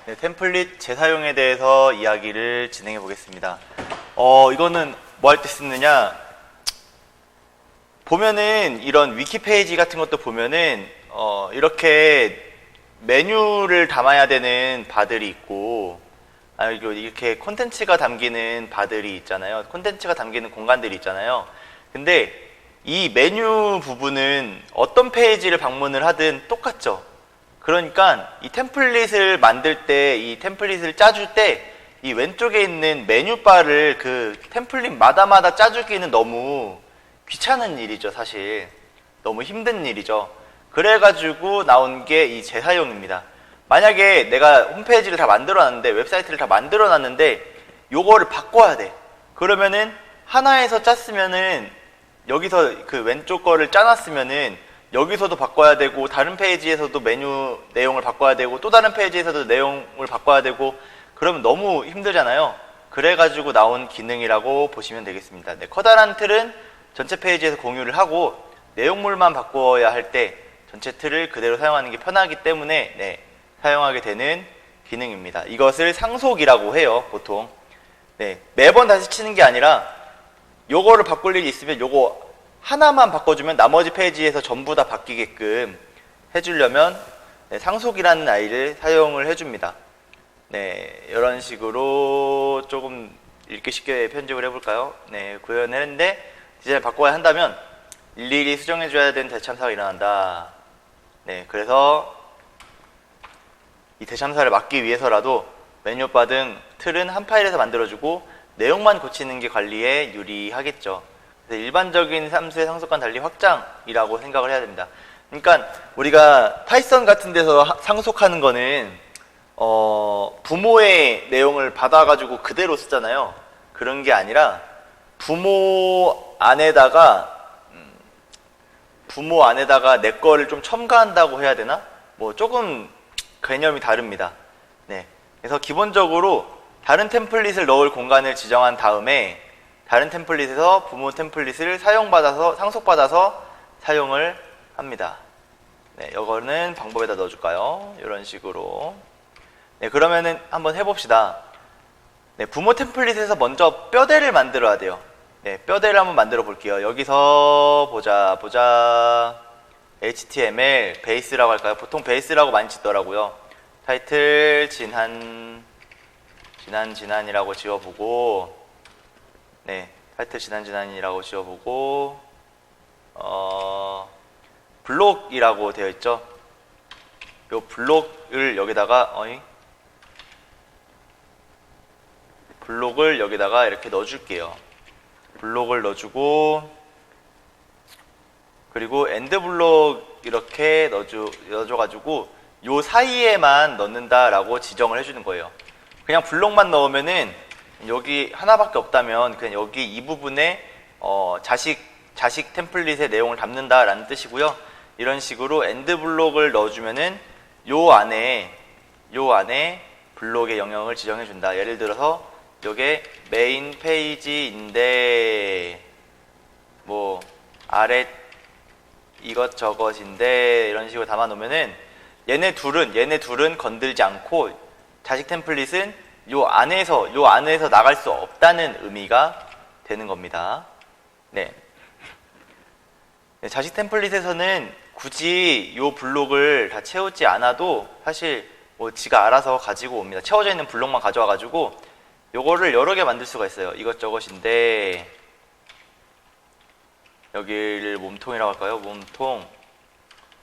네, 템플릿 재사용에 대해서 이야기를 진행해 보겠습니다. 이거는 뭐 할 때 쓰느냐? 보면은 이런 위키 페이지 같은 것도 보면은 이렇게 메뉴를 담아야 되는 바들이 있고, 이렇게 콘텐츠가 담기는 바들이 있잖아요. 콘텐츠가 담기는 공간들이 있잖아요. 근데 이 메뉴 부분은 어떤 페이지를 방문을 하든 똑같죠. 그러니까 이 템플릿을 만들 때, 이 템플릿을 짜줄 때 이 왼쪽에 있는 메뉴바를 그 템플릿마다 짜주기는 너무 귀찮은 일이죠. 사실 너무 힘든 일이죠. 그래가지고 나온 게 이 재사용입니다. 만약에 내가 홈페이지를 다 만들어놨는데, 웹사이트를 다 만들어놨는데 요거를 바꿔야 돼. 그러면은 하나에서 짰으면은, 여기서 그 왼쪽 거를 짜놨으면은 여기서도 바꿔야 되고, 다른 페이지에서도 메뉴 내용을 바꿔야 되고, 또 다른 페이지에서도 내용을 바꿔야 되고, 그러면 너무 힘들잖아요. 그래가지고 나온 기능이라고 보시면 되겠습니다. 네, 커다란 틀은 전체 페이지에서 공유를 하고, 내용물만 바꿔야 할 때 전체 틀을 그대로 사용하는 게 편하기 때문에 사용하게 되는 기능입니다. 이것을 상속이라고 해요, 보통. 매번 다시 치는 게 아니라 요거를 바꿀 일이 있으면 요거 하나만 바꿔주면 나머지 페이지에서 전부 다 바뀌게끔 해주려면 상속이라는 아이를 사용을 해줍니다. 이런 식으로 조금 읽기 쉽게 편집을 해볼까요? 구현을 했는데 디자인을 바꿔야 한다면 일일이 수정해줘야 되는 대참사가 일어난다. 그래서 이 대참사를 막기 위해서라도 메뉴바 등 틀은 한 파일에서 만들어주고 내용만 고치는 게 관리에 유리하겠죠. 그래서 일반적인 함수의 상속과는 달리 확장이라고 생각을 해야 됩니다. 그러니까 우리가 파이썬 같은 데서 상속하는 거는 부모의 내용을 받아가지고 그대로 쓰잖아요. 그런 게 아니라 부모 안에다가 내 거를 좀 첨가한다고 해야 되나? 뭐 조금 개념이 다릅니다. 그래서 기본적으로 다른 템플릿을 넣을 공간을 지정한 다음에 다른 템플릿에서 부모 템플릿을 상속받아서 사용을 합니다. 이거는 방법에다 넣어줄까요? 이런 식으로. 그러면은 한번 해봅시다. 부모 템플릿에서 먼저 뼈대를 만들어야 돼요. 뼈대를 한번 만들어 볼게요. 여기서 보자. HTML 베이스라고 할까요? 보통 베이스라고 많이 짓더라고요. 타이틀 지난이라고 지워보고, 타이틀 지난이라고 지워보고, 블록이라고 되어 있죠. 요 블록을 여기다가 이렇게 넣어줄게요. 블록을 넣어주고, 그리고 엔드 블록 이렇게 넣어줘가지고 요 사이에만 넣는다라고 지정을 해주는 거예요. 그냥 블록만 넣으면은 여기 하나밖에 없다면 그냥 여기 이 부분에 자식 템플릿의 내용을 담는다라는 뜻이고요. 이런 식으로 엔드 블록을 넣어주면은 요 안에 블록의 영역을 지정해준다. 예를 들어서 요게 메인 페이지인데 뭐 아래 이것저것인데 이런 식으로 담아 놓으면은 얘네 둘은 건들지 않고 자식 템플릿은 요 안에서 나갈 수 없다는 의미가 되는 겁니다. 자식 템플릿에서는 굳이 요 블록을 다 채우지 않아도 사실 뭐 지가 알아서 가지고 옵니다. 채워져 있는 블록만 가져와 가지고 요거를 여러 개 만들 수가 있어요. 이것저것인데 여기를 몸통이라고 할까요? 몸통,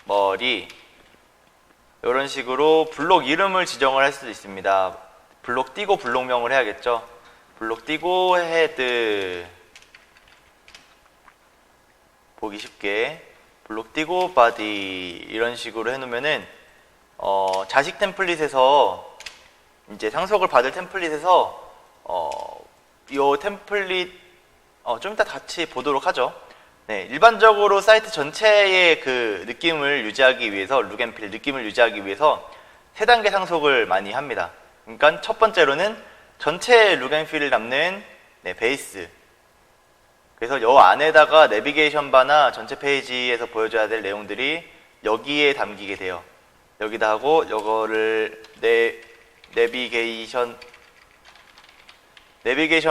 머리, 이런 식으로 블록 이름을 지정을 할 수도 있습니다. 블록 띄고 블록명을 해야겠죠. 블록 띄고 헤드, 보기 쉽게 블록 띄고 바디, 이런 식으로 해놓으면은 자식 템플릿에서 이제 상속을 받을 템플릿에서 요 템플릿 좀 이따 같이 보도록 하죠. 일반적으로 사이트 전체의 그 느낌을 유지하기 위해서, 룩앤필 느낌을 유지하기 위해서 3단계 상속을 많이 합니다. 그러니까 첫 번째로는 전체 룩앤필을 담는 베이스. 그래서 요 안에다가 내비게이션 바나 전체 페이지에서 보여줘야 될 내용들이 여기에 담기게 돼요. 여기다 하고 요거를 내비게이션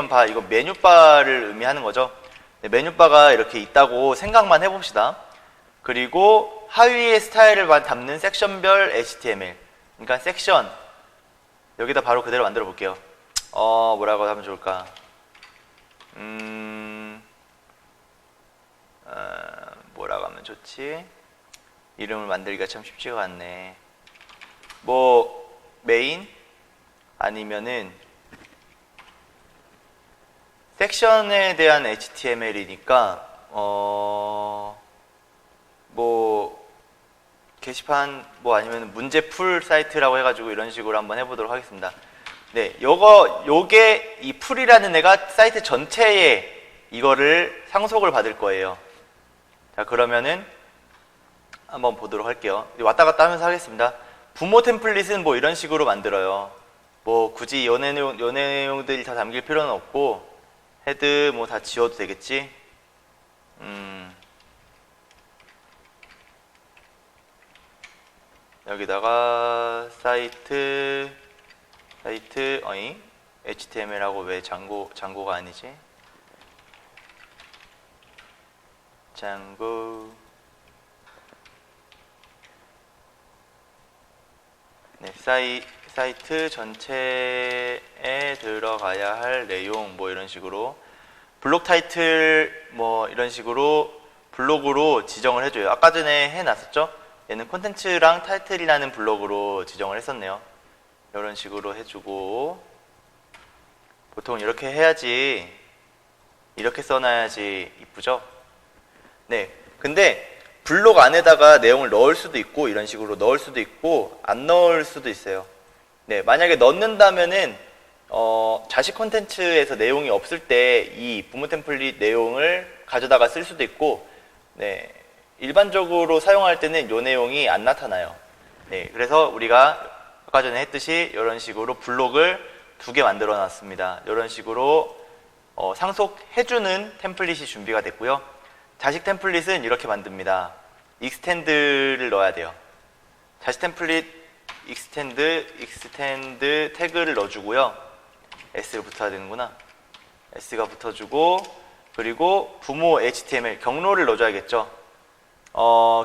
바, 이거 메뉴바를 의미하는 거죠. 네, 메뉴바가 이렇게 있다고 생각만 해봅시다. 그리고 하위의 스타일을 담는 섹션별 HTML. 그러니까 섹션 여기다 바로 그대로 만들어 볼게요. 뭐라고 하면 좋을까? 뭐라고 하면 좋지? 이름을 만들기가 참 쉽지가 않네. 뭐 메인 아니면은 섹션에 대한 HTML이니까 뭐 게시판 뭐 아니면 문제풀 사이트라고 해가지고 이런 식으로 한번 해보도록 하겠습니다. 네, 요게 이 풀이라는 애가 사이트 전체에 이거를 상속을 받을 거예요. 자, 그러면은 한번 보도록 할게요. 왔다 갔다 하면서 하겠습니다. 부모 템플릿은 뭐 이런 식으로 만들어요. 뭐 굳이 요 내용들이 다 담길 필요는 없고 헤드 뭐 다 지워도 되겠지. 여기다가 사이트 HTML하고 왜 장고가 아니지? 장고. 네, 사이트 전체에 들어가야 할 내용 뭐 이런 식으로 블록 타이틀 뭐 이런 식으로 블록으로 지정을 해줘요. 아까 전에 해놨었죠? 얘는 콘텐츠랑 타이틀이라는 블록으로 지정을 했었네요. 이런 식으로 해주고 보통 이렇게 해야지, 이렇게 써놔야지 이쁘죠? 네, 근데 블록 안에다가 내용을 넣을 수도 있고 이런 식으로 넣을 수도 있고 안 넣을 수도 있어요. 네, 만약에 넣는다면은 자식 콘텐츠에서 내용이 없을 때 이 부모 템플릿 내용을 가져다가 쓸 수도 있고, 네, 일반적으로 사용할 때는 이 내용이 안 나타나요. 네, 그래서 우리가 아까 전에 했듯이 이런 식으로 블록을 2개 만들어 놨습니다. 이런 식으로 상속해주는 템플릿이 준비가 됐고요. 자식 템플릿은 이렇게 만듭니다. 익스텐드를 넣어야 돼요. 자식 템플릿 익스텐드 태그를 넣어주고요. S가 붙어야 되는구나. S가 붙어주고, 그리고 부모 HTML 경로를 넣어줘야겠죠.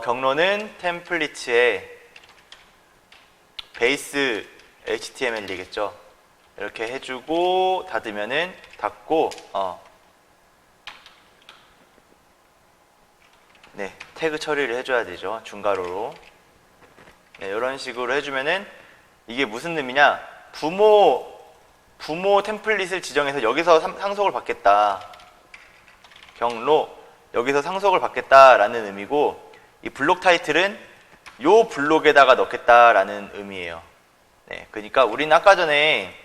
경로는 템플릿의 베이스 HTML이겠죠. 이렇게 해주고 닫으면은 닫고 네, 태그 처리를 해줘야 되죠. 중괄호로. 네, 이런 식으로 해주면은 이게 무슨 의미냐? 부모 템플릿을 지정해서 여기서 상속을 받겠다. 경로 여기서 상속을 받겠다라는 의미고, 이 블록 타이틀은 요 블록에다가 넣겠다라는 의미예요. 네, 그러니까 우리는 아까 전에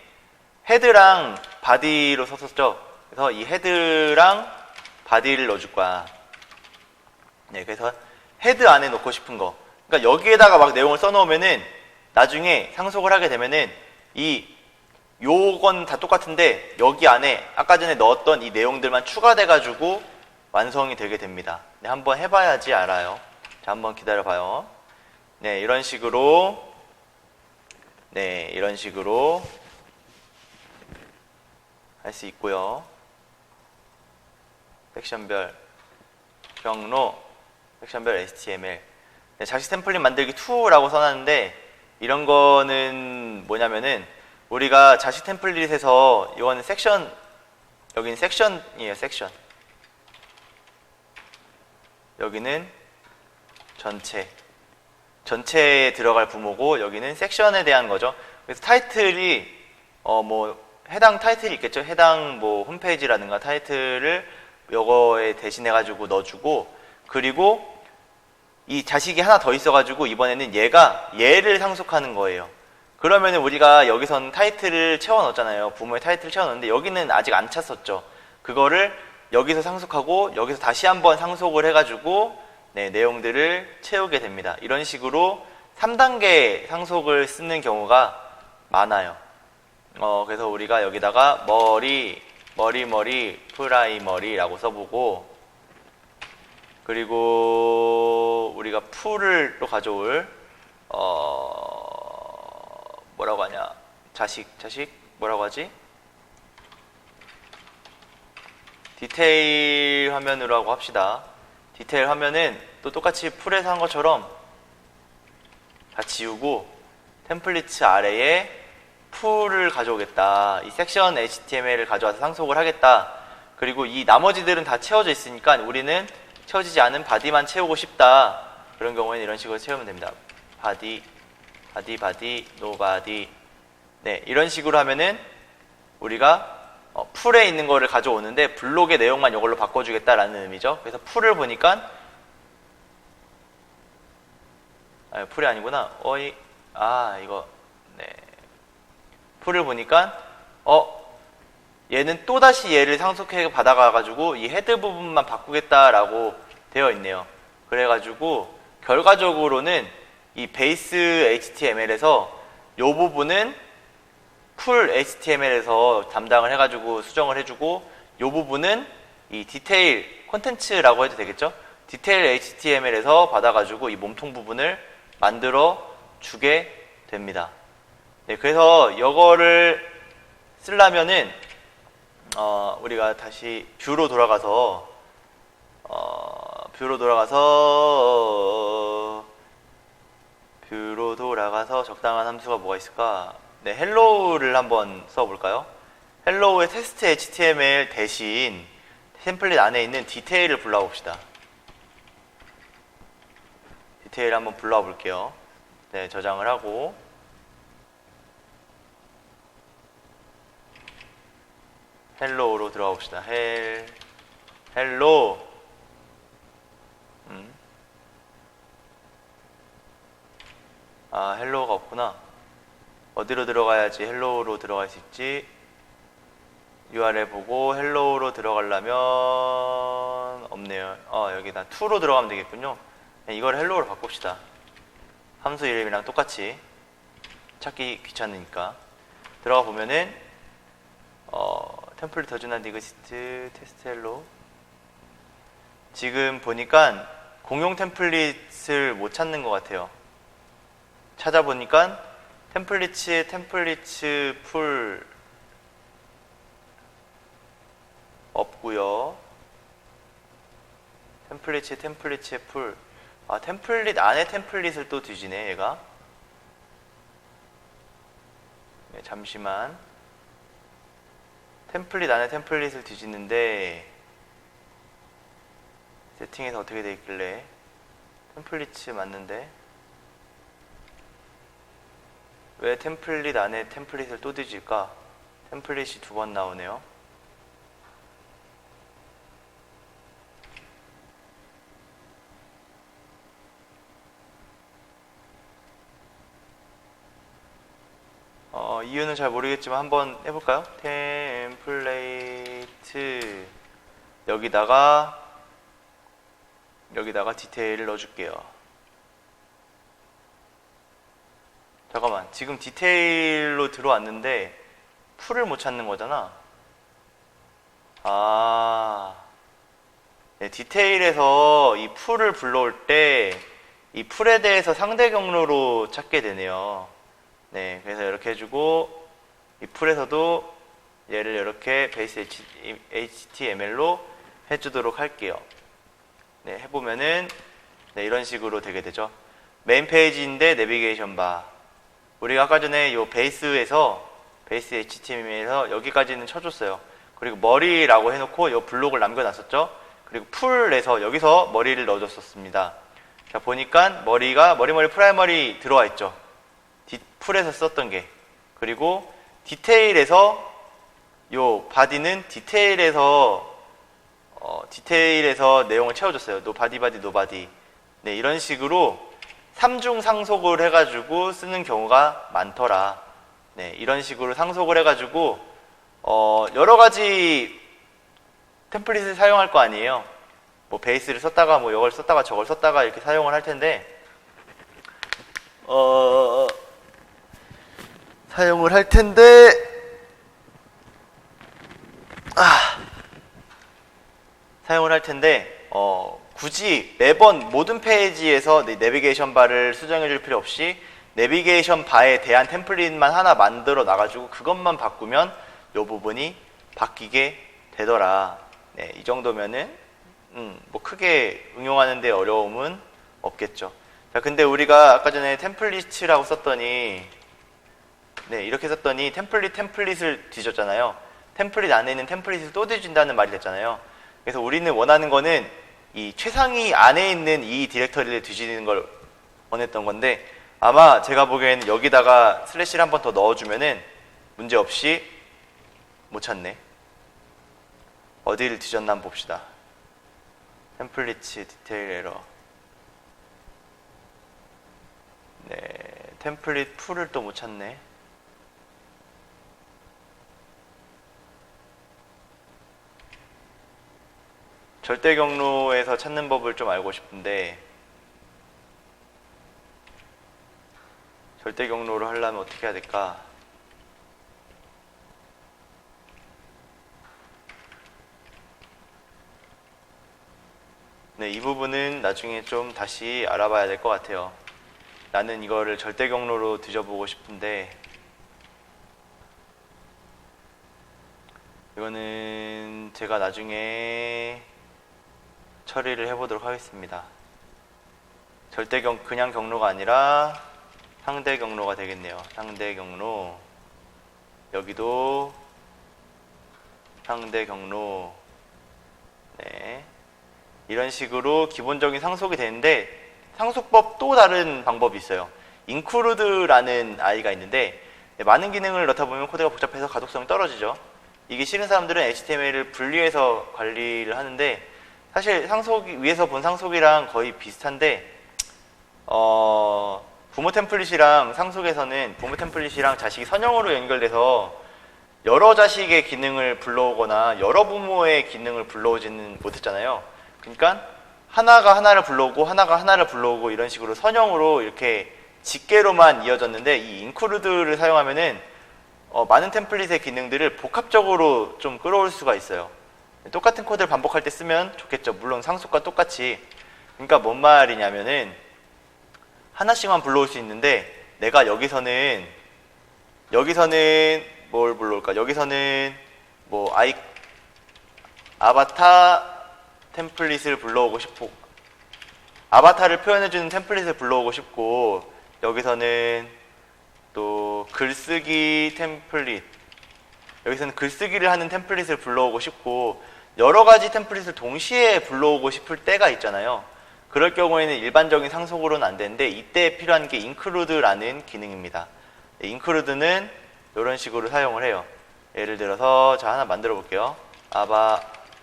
헤드랑 바디로 썼었죠. 그래서 이 헤드랑 바디를 넣어줄 거야. 네, 그래서 헤드 안에 넣고 싶은 거. 그러니까 여기에다가 막 내용을 써놓으면은 나중에 상속을 하게 되면은 요건 다 똑같은데 여기 안에 아까 전에 넣었던 이 내용들만 추가돼가지고 완성이 되게 됩니다. 네, 한번 해봐야지 알아요. 자, 한번 기다려봐요. 네, 이런 식으로 할 수 있고요. 섹션별 경로, 섹션별 HTML. 네, 자식 템플릿 만들기 2라고 써놨는데 이런 거는 뭐냐면은 우리가 자식 템플릿에서 이거는 섹션, 여기는 섹션이에요. 섹션. 여기는 전체에 들어갈 부모고 여기는 섹션에 대한 거죠. 그래서 타이틀이 뭐 해당 타이틀이 있겠죠. 해당 뭐 홈페이지라든가 타이틀을 요거에 대신해 가지고 넣어주고, 그리고 이 자식이 하나 더 있어 가지고 이번에는 얘를 상속하는 거예요. 그러면은 우리가 여기선 타이틀을 채워 넣었잖아요. 부모의 타이틀을 채워 넣었는데 여기는 아직 안 찼었죠. 그거를 여기서 상속하고 여기서 다시 한번 상속을 해가지고 네, 내용들을 채우게 됩니다. 이런 식으로 3단계 상속을 쓰는 경우가 많아요. 그래서 우리가 여기다가 머리 프라이머리라고 써보고, 그리고 우리가 풀을 또 가져올 뭐라고 하냐, 자식 뭐라고 하지? 디테일 화면으로 하고 합시다. 디테일 화면은 또 똑같이 풀에서 한 것처럼 다 지우고 템플릿 아래에 풀을 가져오겠다. 이 섹션 HTML을 가져와서 상속을 하겠다. 그리고 이 나머지들은 다 채워져 있으니까 우리는 채워지지 않은 바디만 채우고 싶다. 그런 경우에는 이런 식으로 채우면 됩니다. 바디, 노 바디. 네, 이런 식으로 하면은 우리가 풀에 있는 거를 가져오는데 블록의 내용만 이걸로 바꿔주겠다라는 의미죠. 그래서 풀을 보니까 풀이 아니구나. 이거 네. 풀을 보니까 얘는 또다시 얘를 상속해 받아가가지고 이 헤드 부분만 바꾸겠다라고 되어 있네요. 그래가지고 결과적으로는 이 베이스 HTML에서 요 부분은 풀 HTML에서 담당을 해가지고 수정을 해주고 요 부분은 이 디테일 콘텐츠라고 해도 되겠죠? 디테일 HTML에서 받아가지고 이 몸통 부분을 만들어 주게 됩니다. 네, 그래서 이거를 쓰려면은 우리가 다시 뷰로 돌아가서 적당한 함수가 뭐가 있을까? 네, 헬로우를 한번 써볼까요? 헬로우의 테스트 HTML 대신 템플릿 안에 있는 디테일을 불러와 봅시다. 디테일 한번 불러와 볼게요. 네, 저장을 하고 헬로우로 들어가 봅시다. 헬로 헬로우가 없구나. 어디로 들어가야지 헬로우로 들어갈 수 있지? URL 보고 헬로우로 들어가려면 없네요. 여기다 to로 들어가면 되겠군요. 네, 이걸 헬로우로 바꿉시다. 함수 이름이랑 똑같이 찾기 귀찮으니까 들어가 보면은 템플릿 더준한 디그시트 테스트 헬로. 지금 보니까 공용 템플릿을 못 찾는 것 같아요. 찾아보니까 템플릿 풀 없고요. 템플릿 풀. 템플릿 안에 템플릿을 또 뒤지네 얘가. 네, 잠시만. 템플릿 안에 템플릿을 뒤지는데 세팅에서 어떻게 돼 있길래 템플릿 맞는데 왜 템플릿 안에 템플릿을 또 뒤질까? 템플릿이 두 번 나오네요. 이유는 잘 모르겠지만 한번 해볼까요? 템플레이트 여기다가 디테일을 넣어줄게요. 잠깐만, 지금 디테일로 들어왔는데 풀을 못 찾는 거잖아. 네, 디테일에서 이 풀을 불러올 때 이 풀에 대해서 상대 경로로 찾게 되네요. 네, 그래서 이렇게 해주고 이 풀에서도 얘를 이렇게 베이스 HTML로 해주도록 할게요. 네, 해보면은 네, 이런 식으로 되게 되죠. 메인 페이지인데 내비게이션 바. 우리가 아까 전에 이 베이스 HTML에서 여기까지는 쳐줬어요. 그리고 머리라고 해놓고 이 블록을 남겨놨었죠. 그리고 풀에서 여기서 머리를 넣어줬었습니다. 자, 보니까 머리 프라이머리 들어와 있죠. 풀에서 썼던 게. 그리고 디테일에서 요 바디는 디테일에서 내용을 채워줬어요. 노 바디 노 바디. 네, 이런 식으로 3중 상속을 해가지고 쓰는 경우가 많더라. 네, 이런 식으로 상속을 해가지고 여러 가지 템플릿을 사용할 거 아니에요. 뭐 베이스를 썼다가 뭐 이걸 썼다가 저걸 썼다가 이렇게 사용을 할 텐데 굳이 매번 모든 페이지에서 내비게이션 바를 수정해 줄 필요 없이 내비게이션 바에 대한 템플릿만 하나 만들어 놔가지고 그것만 바꾸면 이 부분이 바뀌게 되더라. 네, 이 정도면은 뭐 크게 응용하는데 어려움은 없겠죠. 자, 근데 우리가 아까 전에 템플릿이라고 썼더니 네, 이렇게 썼더니 템플릿을 뒤졌잖아요. 템플릿 안에 있는 템플릿을 또 뒤진다는 말이 됐잖아요. 그래서 우리는 원하는 거는 이 최상위 안에 있는 이 디렉터리를 뒤지는 걸 원했던 건데, 아마 제가 보기에는 여기다가 슬래시를 한 번 더 넣어주면은 문제없이 못 찾네. 어디를 뒤졌나 한번 봅시다. 템플릿 디테일 에러. 네, 템플릿 풀을 또 못 찾네. 절대 경로에서 찾는 법을 좀 알고 싶은데, 절대 경로를 하려면 어떻게 해야 될까? 네, 이 부분은 나중에 좀 다시 알아봐야 될 것 같아요. 나는 이거를 절대 경로로 뒤져보고 싶은데, 이거는 제가 나중에 처리를 해보도록 하겠습니다. 그냥 경로가 아니라 상대 경로가 되겠네요. 상대 경로. 여기도 상대 경로. 네, 이런 식으로 기본적인 상속이 되는데, 상속법 또 다른 방법이 있어요. include라는 아이가 있는데, 많은 기능을 넣다 보면 코드가 복잡해서 가독성이 떨어지죠. 이게 싫은 사람들은 HTML을 분리해서 관리를 하는데, 사실 위에서 본 상속이랑 거의 비슷한데, 부모 템플릿이랑 상속에서는 부모 템플릿이랑 자식이 선형으로 연결돼서 여러 자식의 기능을 불러오거나 여러 부모의 기능을 불러오지는 못했잖아요. 그러니까 하나가 하나를 불러오고 하나가 하나를 불러오고 이런 식으로 선형으로 이렇게 직계로만 이어졌는데, 이 include를 사용하면은 많은 템플릿의 기능들을 복합적으로 좀 끌어올 수가 있어요. 똑같은 코드를 반복할 때 쓰면 좋겠죠. 물론 상속과 똑같이. 그러니까 뭔 말이냐면은 하나씩만 불러올 수 있는데, 내가 여기서는 뭘 불러올까? 여기서는 뭐 아바타 템플릿을 불러오고 싶고, 아바타를 표현해주는 템플릿을 불러오고 싶고, 여기서는 또 글쓰기 템플릿, 여기서는 글쓰기를 하는 템플릿을 불러오고 싶고, 여러 가지 템플릿을 동시에 불러오고 싶을 때가 있잖아요. 그럴 경우에는 일반적인 상속으로는 안 되는데, 이때 필요한 게 include라는 기능입니다. include는 이런 식으로 사용을 해요. 예를 들어서 자, 하나 만들어 볼게요.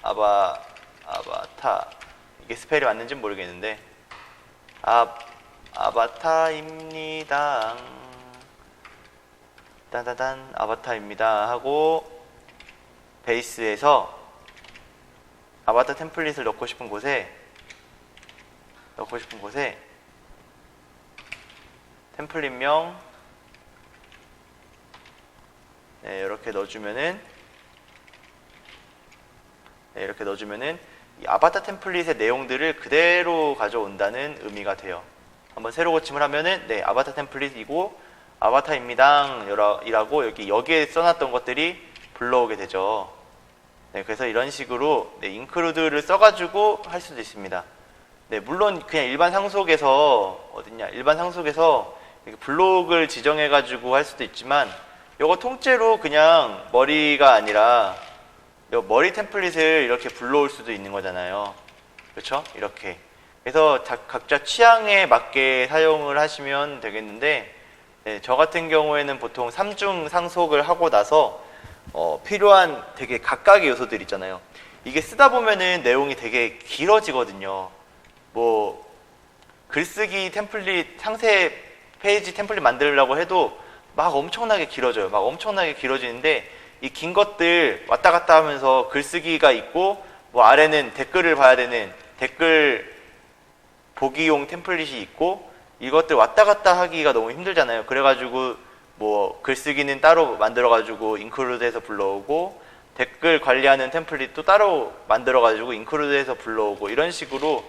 아바타. 이게 스펠이 맞는지는 모르겠는데, 아바타입니다. 따다단 아바타입니다 하고, 베이스에서 아바타 템플릿을 넣고 싶은 곳에 템플릿명 이렇게 넣어주면은 이 아바타 템플릿의 내용들을 그대로 가져온다는 의미가 돼요. 한번 새로 고침을 하면은 아바타 템플릿이고 아바타입니다 이라고 여기에 써놨던 것들이 불러오게 되죠. 그래서 이런 식으로 include를 써가지고 할 수도 있습니다. 물론 그냥 일반 상속에서 블록을 지정해가지고 할 수도 있지만, 이거 통째로 그냥 머리가 아니라 머리 템플릿을 이렇게 불러올 수도 있는 거잖아요. 그렇죠? 이렇게. 그래서 각자 취향에 맞게 사용을 하시면 되겠는데, 저 같은 경우에는 보통 3중 상속을 하고 나서 필요한 되게 각각의 요소들 있잖아요. 이게 쓰다 보면은 내용이 되게 길어지거든요. 뭐 글쓰기 템플릿, 상세 페이지 템플릿 만들려고 해도 막 엄청나게 길어져요. 막 엄청나게 길어지는데, 이 긴 것들 왔다 갔다 하면서 글쓰기가 있고, 뭐 아래는 댓글을 봐야 되는 댓글 보기용 템플릿이 있고, 이것들 왔다 갔다 하기가 너무 힘들잖아요. 그래가지고 뭐 글쓰기는 따로 만들어가지고 include해서 불러오고, 댓글 관리하는 템플릿도 따로 만들어가지고 include해서 불러오고, 이런 식으로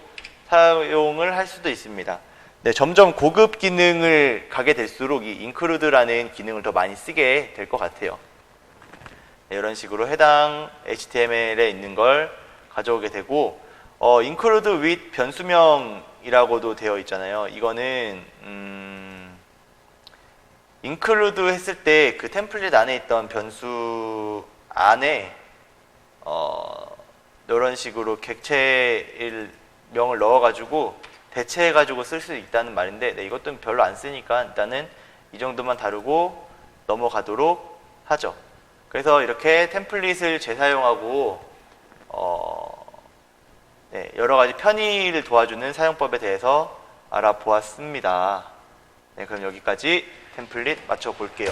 사용을 할 수도 있습니다. 네, 점점 고급 기능을 가게 될수록 이 include라는 기능을 더 많이 쓰게 될 것 같아요. 네, 이런 식으로 해당 HTML에 있는 걸 가져오게 되고, include with 변수명이라고도 되어 있잖아요. 이거는 include 했을 때 그 템플릿 안에 있던 변수 안에 이런 식으로 객체명을 넣어가지고 대체해가지고 쓸 수 있다는 말인데, 네, 이것도 별로 안 쓰니까 일단은 이 정도만 다루고 넘어가도록 하죠. 그래서 이렇게 템플릿을 재사용하고 네, 여러 가지 편의를 도와주는 사용법에 대해서 알아보았습니다. 네, 그럼 여기까지 템플릿 맞춰 볼게요.